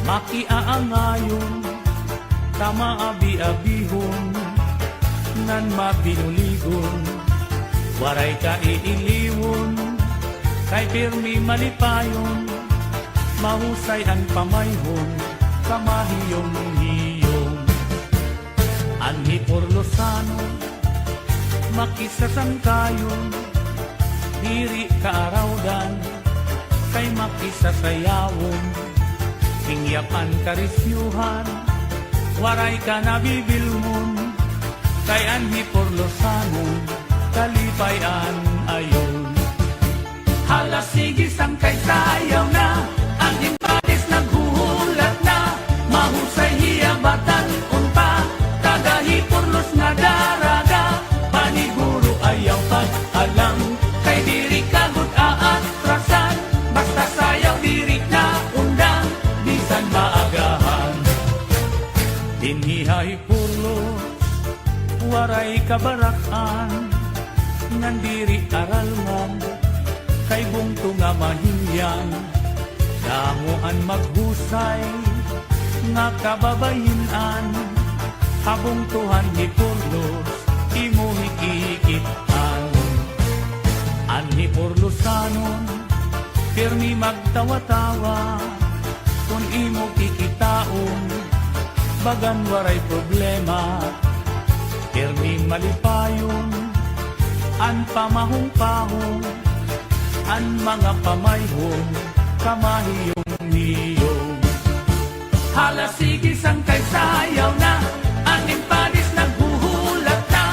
makiaangayon, tama abi-abihon, nan mapinuligon, waray ka iiliwon, kay pirmi malipayon, mahusay ang pamayhon, kamahiyong-hiyong. Anhi Porlosano, makisasangkayon, diri kaarawdan, kay makisasayawon, hingyapan karisyuhan, waray ka nabibilmon, kay Anhi Porlosano, kalipayan ayon. Hala sige sangkay sayaw na, ang impadis naghuhulat na, mahusay hiyabatan unpa, tagahi Porlos nga daraga, paniguro ayaw pag-alang, kay diri kagut aatrasan, basta sayaw diri na undang, bisan maagahan. Dinhihay Porlos, waray kabarakan, nandiri aralman, kay bungto nga mahiyang, damuan maghusay, nga kababayinan, habungtuhan ni Porlos, imo hikikitan. Anhi Porlosanon, pirmi magtawa-tawa, kung imo kikitaon, bagan waray problema, pirmi malipayon, an pamahong-pahong, an mga pamayhong, kamahiyong-hiyong. Hala sige sangkay sayaw na, ang impadis naghuhulat na,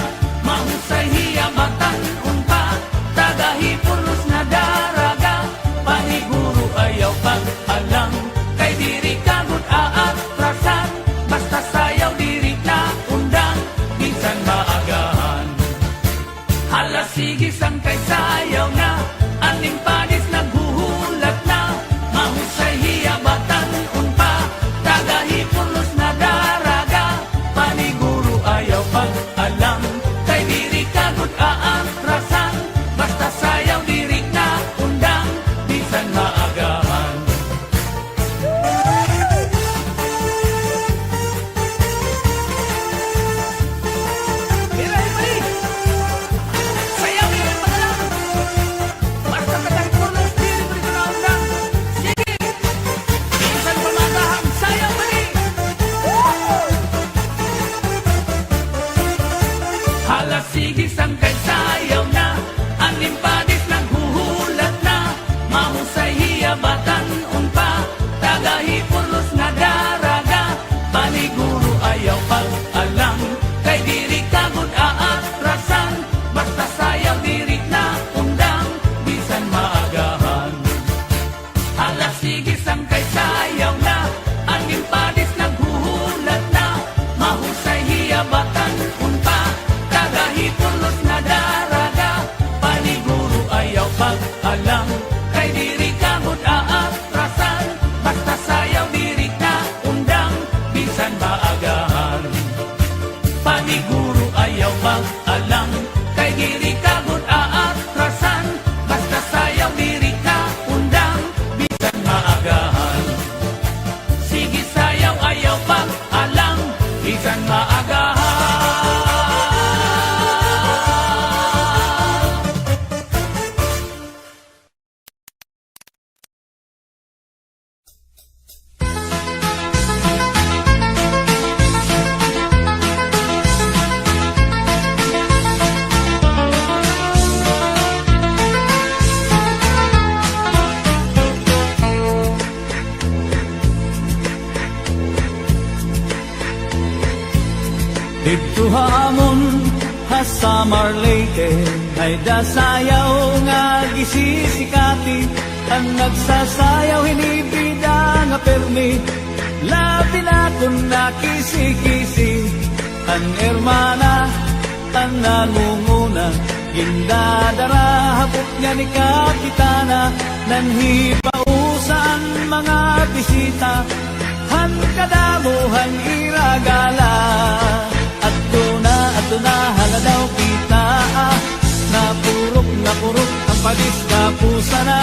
mahusay hiyabatan unpa, tagahi Porlos na daraga, paniguro ayaw pag-alang, kay diri kagut aatrasan, basta sayaw diri na undang, minsan maagahan. Hala sige sangkay sayaw na, ang impadis naghuhulat na, mahusay hiyabatan unpa, tagahi Porlos na daraga, paniguro ayaw pag-alang, kay diri kagut aatrasan, basta sayaw diri na undang, bisan maagahan. Sayaw diri pag-alang, basta tagahi Porlos diri na undang, sige, bisan pamagahan, sayaw diri. Hala sige sangkay sayaw na, ang impadis naghuhulat na, mahusay hiyabatan unpa, tagahi Porlos nga daraga, paniguro ayaw pag-alang, kay diri kagut aatrasan, basta sayaw diri na undang, bisan maagahan. Hala sige sangkay sayaw na, ang impadis naghuhulat na, mahusay hiyabatan unpa, tagahi Porlos nga daraga, paniguro ayaw pag-alang, kay diri kagut aatrasan, basta sayaw diri na undang, bisan maagahan. Paniguro ayaw pag-alang, kay diri kagut aatrasan, basta sayaw diri na undang, bisan maagahan. Sige sayaw ayaw pag-alang, bisan maagahan. Dito hamon sa Marleyte, ay dasayaw nga gisisikati, ang nagsasayaw hinibida nga permi, labi na kung nakisi-kisi, ang hermana, ang nangunguna, gindadara hapot nga ni Kapitana, nanhipausan mga bisita, han kadamuhan iragala. At na haladaw kita, napurok ang padis kapusa na,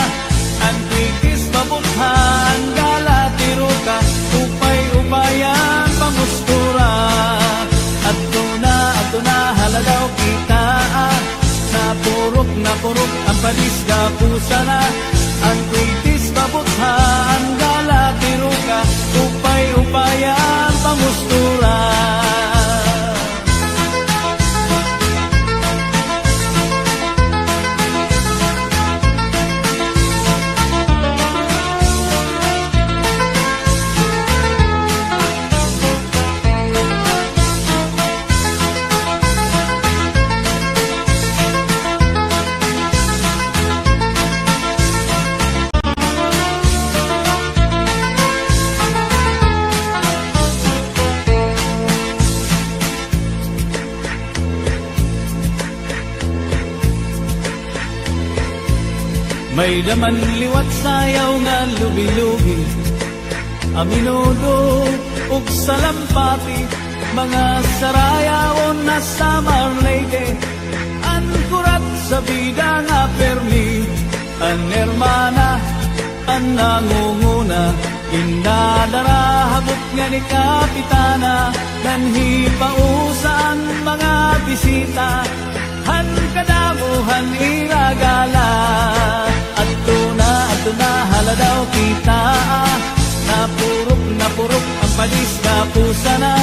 ang kikis mabuthan, galatiro ka, padis ka pusa na ang kritis mabuthaan gala tiro ka upay-upayan pamustura. May daman liwat sayaw nga lubi-lubi, aminudo ug salampati, mga sarayaon na summer lady, ankurat sa bida nga permi, an hermana, an nangunguna, indadara habot nga ni kapitana, danhi pausan mga bisita, han kadamuhan iragala. Ato na haladaw kita, napurok ang padis ka pusa na,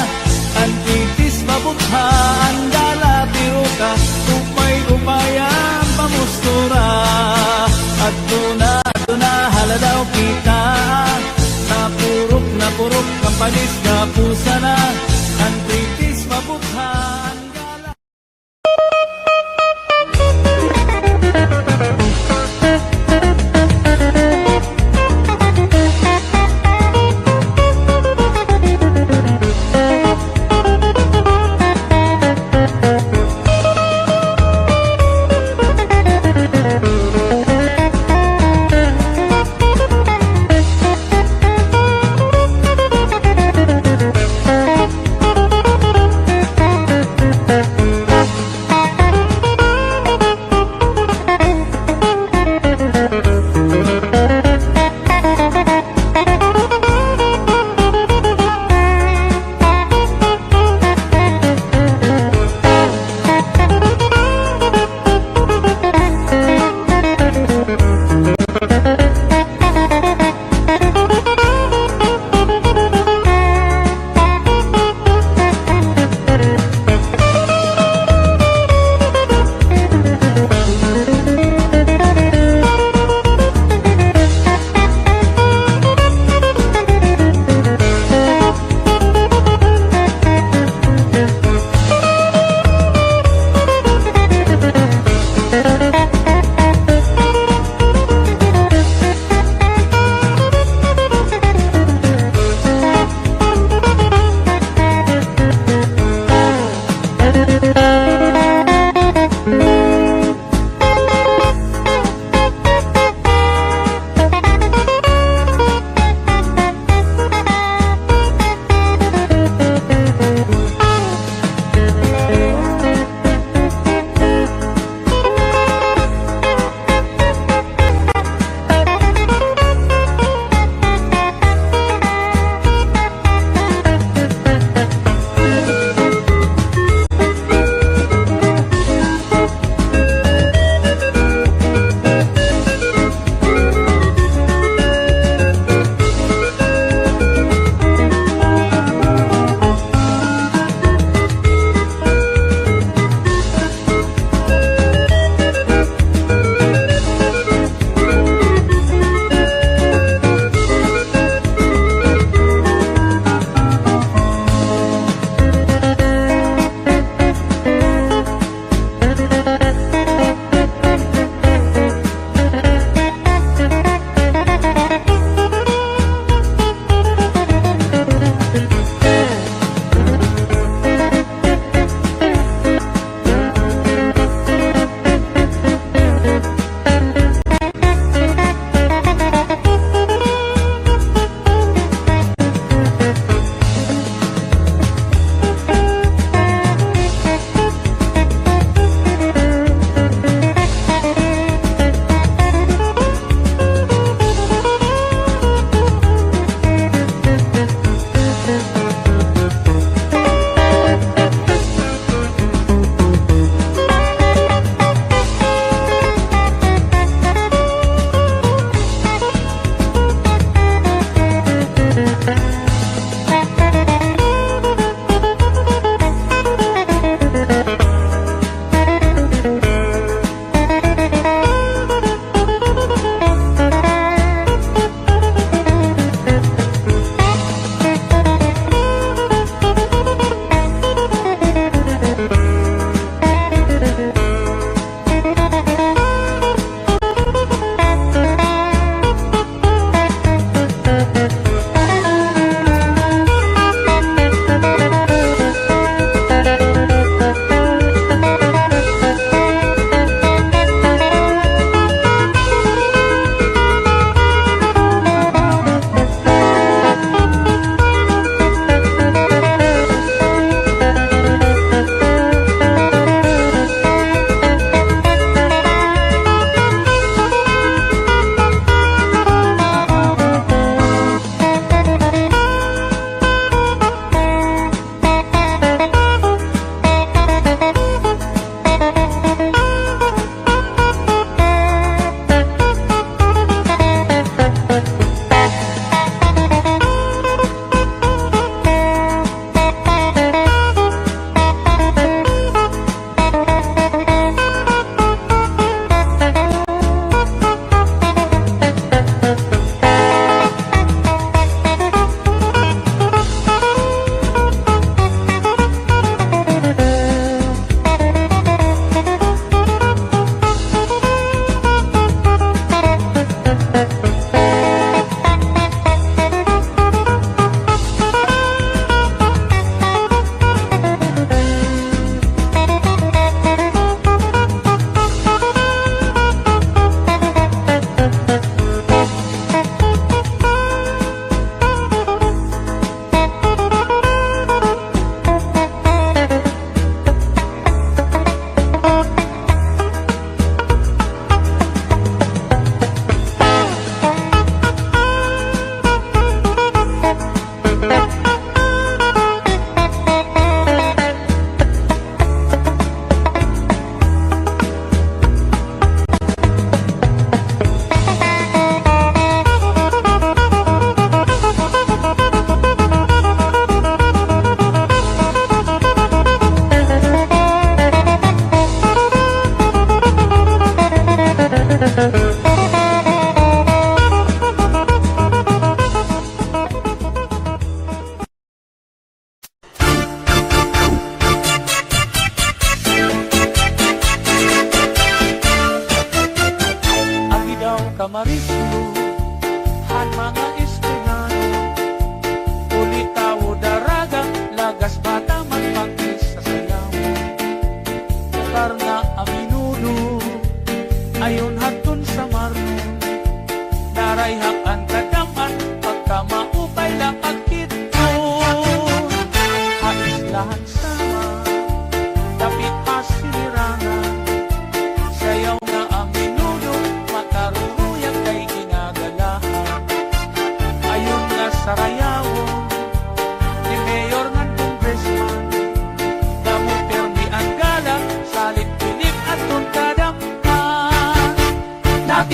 ang titis mabutha ang dala tiro ka, upay-upayan pamustura. Ato na haladaw kita, napurok ang padis ka pusa na, ang titis mabutha ang dala.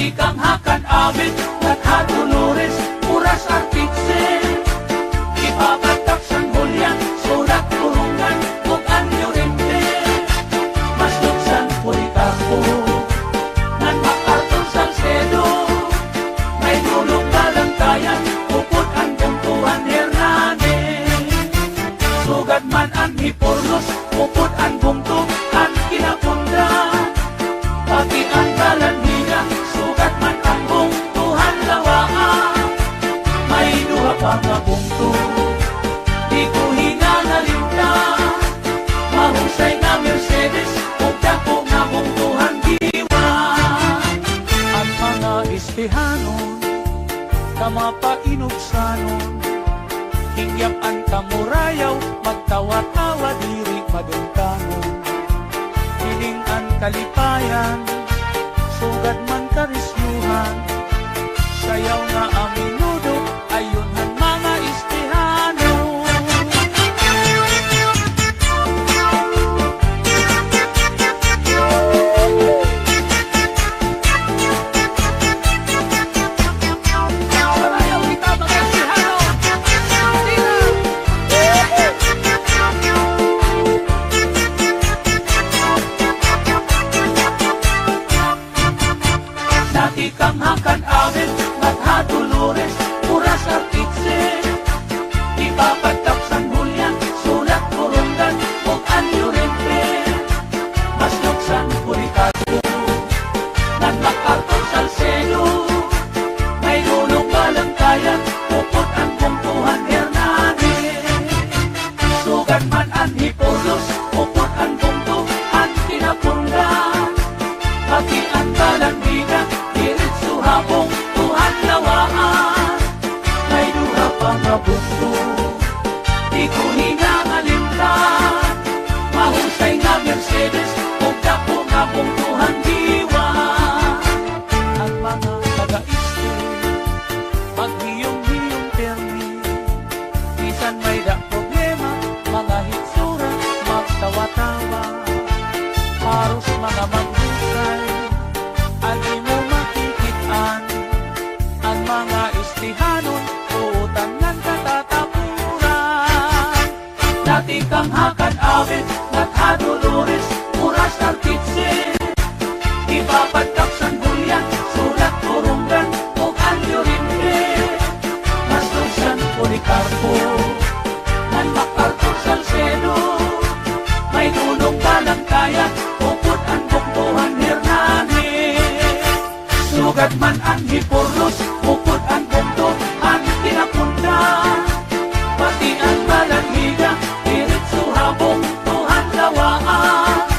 Dati kang hakan abit, Natha Dolores, Puras Artitse. Ipapatak sang hulyan, surat kurungan, ug anyo rente. Mas luksan Policarpo, nan MacArthur Salcedo. May dulong balangkayan, upod ang Bungtuhan Hernandez. Sugad man ang Hiporlos, upod ang Bungtuhan Kinapunda. Pati ang Balanhiga, sugat man ang Bungtuhan Lawaan. May duha pa nga bungto, di ko hinanalinta. Mahusay nga Mercedes, ug dako nga Bungtuhan Diwa. Ang mga Estehanon, kamapainugsanon, hingyap ang kamurayaw, magtawa-tawa diri madungkanon. Hiling ang kalipayan, sugad man karisyuhan, sayaw nga ang minudo, ayon han mga Estehano. Sarayaw kita mga Estehano. Dati kang hakan amin, Natha Dolores, Puras Artitse. Ipapatak sang hulyan, sulat kurungan, ug anyo rente. Mas luksan Policarpo, nan MacArthur Salcedo. May dulong balangkayan, upod ang Bungtuhan Hernandez. Sugad man ang Hiporlos, upod ang Bungtuhan Kinapunda. Pati ang Balanhiga, diretso habong Tuhan Lawaan. May duha pa nga bungto, di ko hinangalimtan. Mahusay nga Mercedes, ug dako nga Bungtuhan Diwa. Ang mga taga-iste, maghiyong-hiyong permi. Bisan may da problema, mga hitsura, magtawa-tawa. Haros mga maghusay, ang imo makikitaan. Ang mga Estehanon, utang ng katatapuran. Dati kang hakan abit, Natha Dolores, Puras Artitse. Ipapatak sang hulyan, sulat kurungan, ug anyo rente. Mas luksan Policarpo, nan MacArthur Salcedo. May dulong balangkayan, upod ang Bungtuhan Hernandez. Sugad man ang Hiporlos, upod ang Bungtuhan Kinapunda. Pati ang Balanhiga, diretso habong Tuhan Lawaan.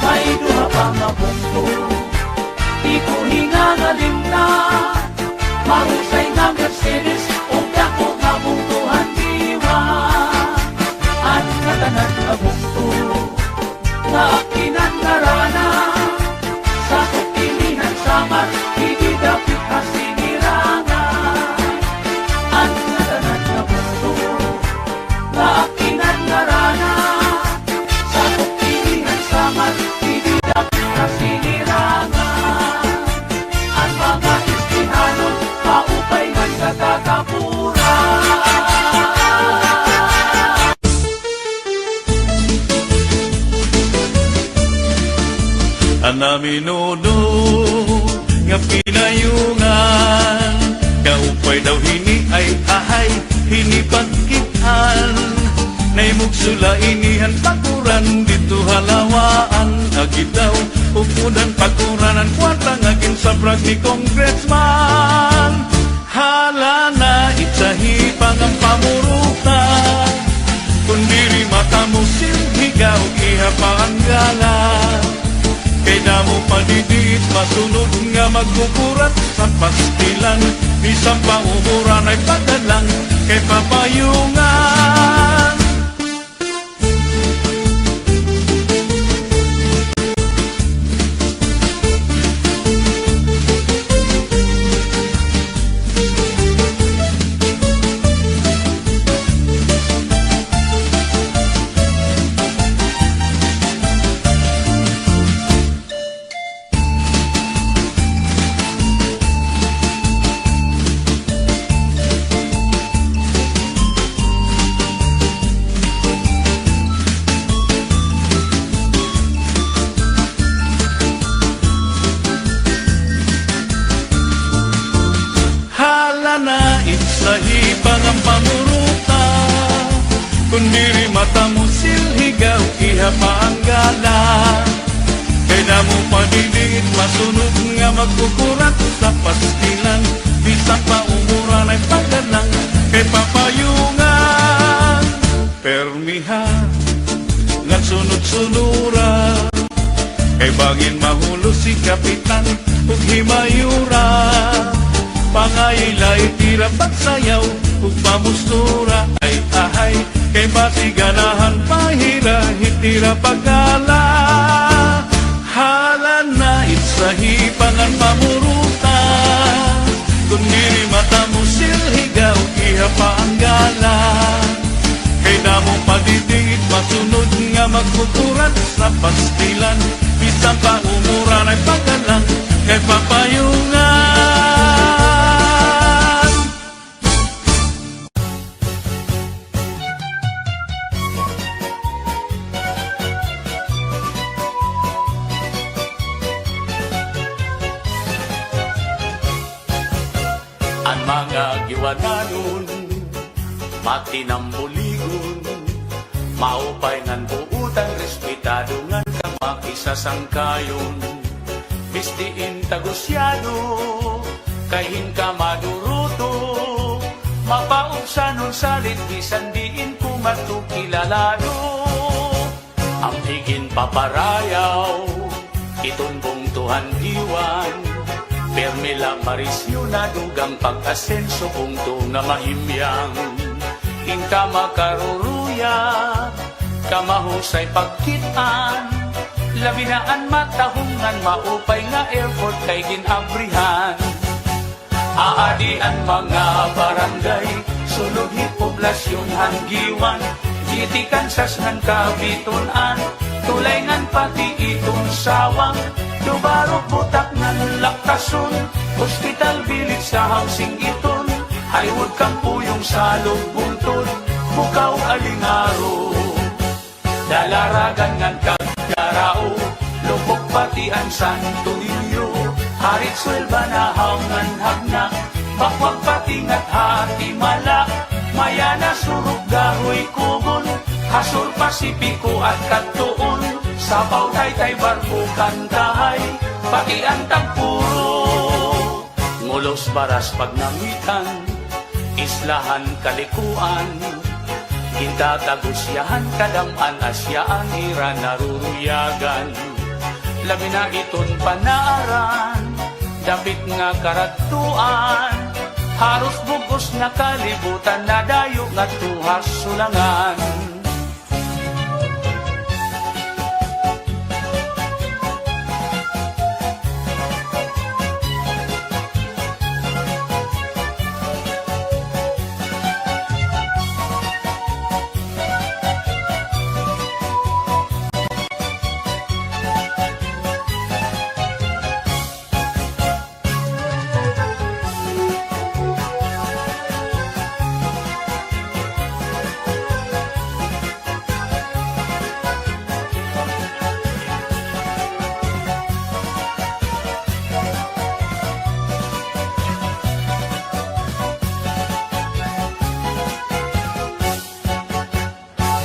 May duha pa nga bungto, di ko hinangalimtan. Mahusay nga Mercedes, ug dako nga Bungtuhan Diwa. Ang katanan nga bungto, nga akinan narana, sa kupilihan samar, hindi dapit kasinirangan. Ang katanan nga bungto, nga akinan narana, sa kupilihan samar, hindi dapit kasinirangan. Ang mga Estehanon, paupay ng katatapuran. Anaminuno nga pinayungan, kaupay daw hini ay ahay hinipagkitan. Naimugsula inihan pakuran dito halawaan, agi daw upudan pakuranan kwarta ngagin sa brag ni Congressman. Hala na itsahi pangang pamurutan, kundiri mata mo silhigaw iha paanggalan. Kay damo padidit, masunod nga magkukurat sa pastilan. Bisang paumuran ay padalang kay papayungan. panggala. Kay damo padidit masunod nga magkukurat sa pastilan, bisan pa umuran ay pagdalang kay papayungan. Permiha nga sunod-sunura, kay bangin mahulo si kapitan ug himayura. Pangayilay tira pagsayaw ug pamustura, ay ahay kay basiganahan pahira hitira pagala. Hala na itsahi pangan pamuruta, kung diri mata mo silhigaw iha paanggala. Kay damo padidingit masunod nga magkukuran sa pastilan, bisan pa umuran ay pagdalang kay papayungan. Ang mga giwananon, matinambuligon, maupay ngan buutan, respetado ngan kamakisasangkayon. Bistiin tagusyado, kahin ka maduruto, mapaubsanon salit, bisan diin kumatukilalado. Ang higin paparayaw, itunbong tuhan diwan, Permela Marisyo na dugang pag-asenso punto nga mahimyang. Inka makaruruya, kamahusay pagkitaan, labinaan matahungan, maupay nga airport kay ginabrihan. Aadian mga barangay, suluhi poblasyon hanggiwan, gitikan sas ngan kabitunan, tulay ngan pati itong sawang, Dubarok butak ng laktason, hospital village sa housing iton, Highwood kampuyong sa lugbuntod, bukaw alingaro. Dalaragan ngan kagdarao, lubok pati ang Santo Niño, harit swelba na haungan hagna, bakwag pati ngat hati malak, mayana surug gahoy kugon, hasur Pasipiko at Kantoon, sabaw tay barko kantahay, pati ang tagpuro. Ngulos baras pagnamitan, islahan kalikuan, kintatagusyahan kadaman asyaan ira naruruyagan. Labi na iton panaaran, dapit nga karatuan, haros bugos na kalibutan na dayo nga tuhas sulangan.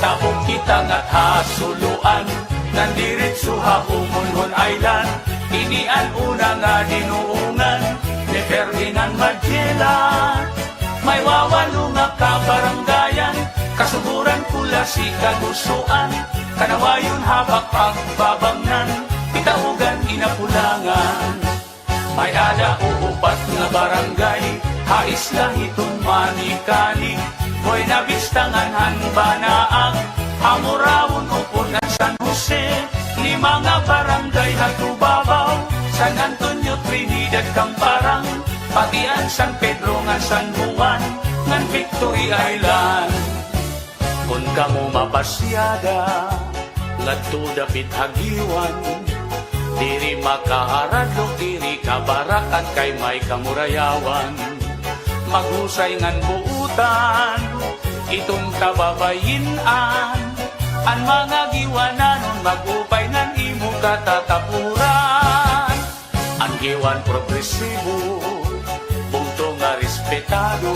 Tabong kita nga't hasuluan, nandiritso ha Umunhon Island, inian una nga dinuungan, ni Ferdinand Magellan. May wawalo nga kabaranggayan, kasuburan pula si kagusuan, kanawayon habak pagbabangnan, pitaugan inapulangan. May ada uupat nga barangay, haisla hiton manikani, Boy na bistangan hanbanaang, Hamurawon upon ng San Jose, 5 nga barangay hatubabaw, San Antonio, Trinidad, Camparang, pati ang San Pedro nga San Juan, ngan Victory Island. Kung kamo mapasyada, ngadto dapit hagiwan, diri makaharadlok, diri kabarakan kay may kamurayawan. Maghusay ngan buutan, itong kababayinan, ang mga giwananon magupay ngan imo katatapuran. Ang giwan progresibo, bungto nga respetado,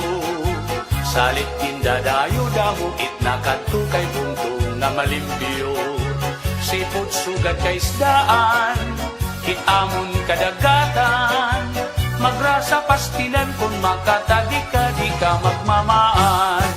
salit tindadayo damo itnakadto kay bungto nga malimpyo. sipot sugad kay isdaan, hitamon kadagatan, magrasa pastilan kung makatadi ka di ka magmamaan.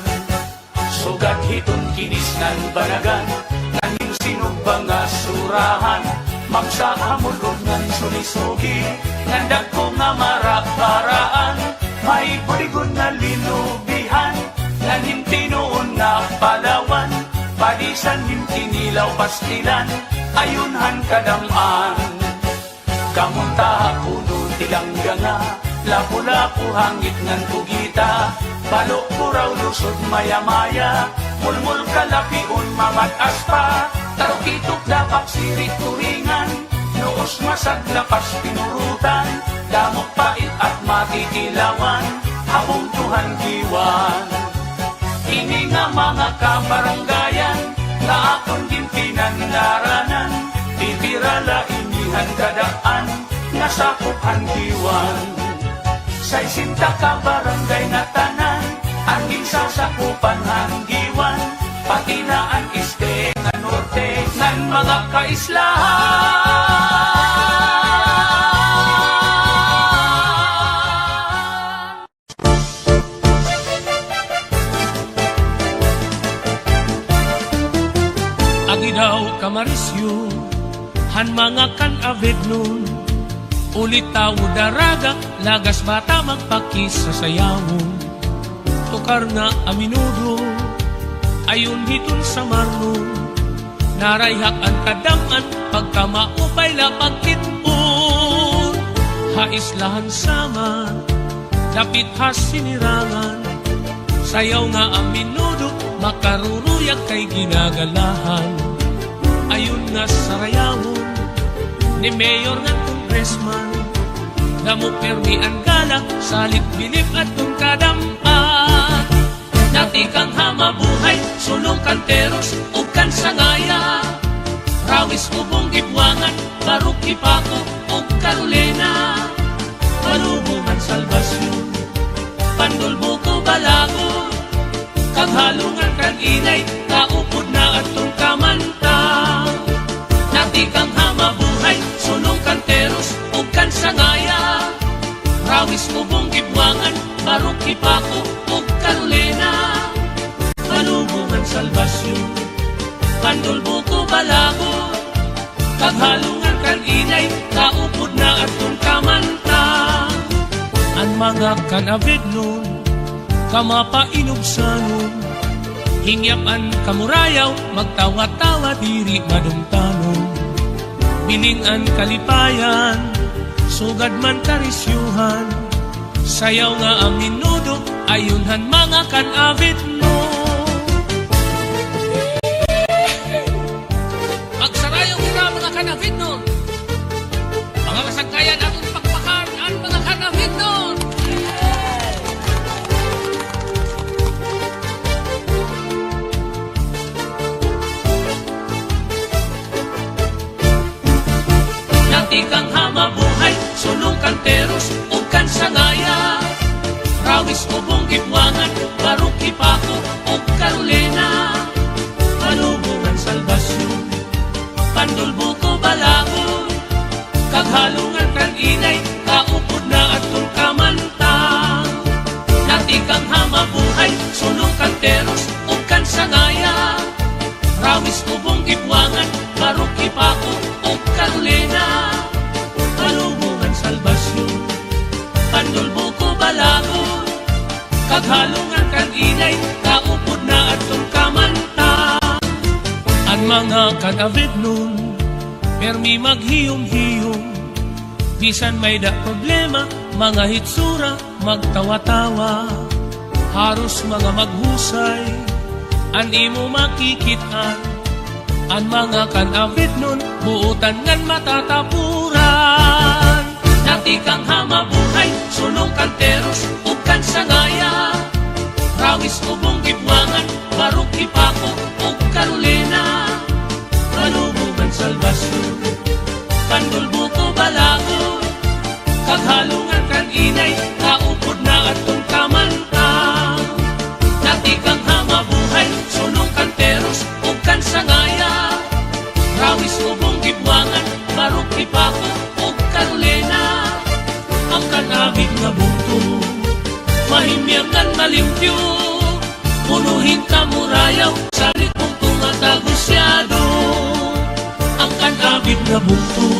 Sugad hiton kinis nan banagan, nanin sinubang nga surahan, magsahamulod ng sulisugi, nandag ko nga maraparaan, may buligon na linubihan, nanin tinuon na palawan, padisan hintinilaw pastilan, ayunhan kadamaan. Kamunta puno tilangganga, lapu-lapu hangit ngan pugita, balok puraw lusod maya-maya, mulmul kalapiun mamat aspa, tarukitok dapak sirit turingan, noos masag lapas pinurutan, damok pait at matitilawan, habong tuhan giwan. Ini nga mga kabaranggayan, na akong gintinan naranan, bibirala inihan kadaan, nasakupan diwan. Sa isinta kabarangay na tanan, ang insasakupan hanggiwan, pati na ang este nga norte, ng mga kaislahan. Agidaw kamarisyo, han mga kan-avid nun, ulit tao daraga, lagas bata magpakis sa sayawon. Tukar na aminudo, ayun hiton sa marnon, narayhak ang kadaman, pagkamaupay lapagkit un. Haislahan sama, dapit has sinirangan, sayaw nga aminudo, makaruruyag kay ginagalahan. Ayun nga sarayawon, ni Mayor nga Congressman, damo permi ang galak, salit bilip at kung kadampan. Dati kang hamabuhay, sulong kanteros, ug kan sangaya, rawis ubong gibwangan, barok ipako, ug Carolina, palubungan salbasyon, pandulbuko balago, kaghalungan kan inay, kaupod na atong kamanta. Dati kang hamabuhay, sulong kanteros, ug kan sangaya, rawis ubong gibwangan, barok ipako, ug Carolina, palubungan salbasyon, pandulbuko balago, kaghalungan kan inay, kaupod na atong kamanta. Ang mga kan-avid nun, kamapainubsanon, hingyapan kamurayaw, magtawa-tawa diri madumtanon. Biningan kalipayan, sugad man karisyuhan, sayaw nga ang minudo, ayunhan mga kan-avid mo. Magsarayaw kita mga kan-avid nun, mga kasangkayan atong pakpakan ang mga kan-avid nun. Kang hamabuhay, sulong kanteros, ug kan sangaya, rawis ubong gibwangan, barok ipako, ug Carolina, palubungan salbasyon, pandulbuko balago, kaghalungan kan inay, kaupod na atong kamanta. Dati kang hamabuhay, sulong kanteros, ug kan sangaya, rawis ubong gibwangan, barok ipako, ug Carolina, palubungan salbasyon, pandulbuko balago, kaghalungan kan inay, kaupod na atong kamanta. Ang mga kan-avid nun, permi maghiyom-hiyom, bisan may da problema, mga hitsura, magtawa-tawa, haros mga maghusay, an imo makikitaan. Ang mga kan-avid nun, buutan ngan matatapuran. Dati kang hamabuhay, sulong kanteros, ug kan sangaya, rawis ubong gibwangan, barok ipako, ug Carolina, palubungan salbasyon, pandulbuko balago, kaghalungan kan inay, kaupod na atong kamanta. Dati kang hamabuhay, sulong kanteros, ug kan sangaya, rawis malimpyo, punuhin ka murayaw, sa likong tumatagusyado, ang kanabit na bukto.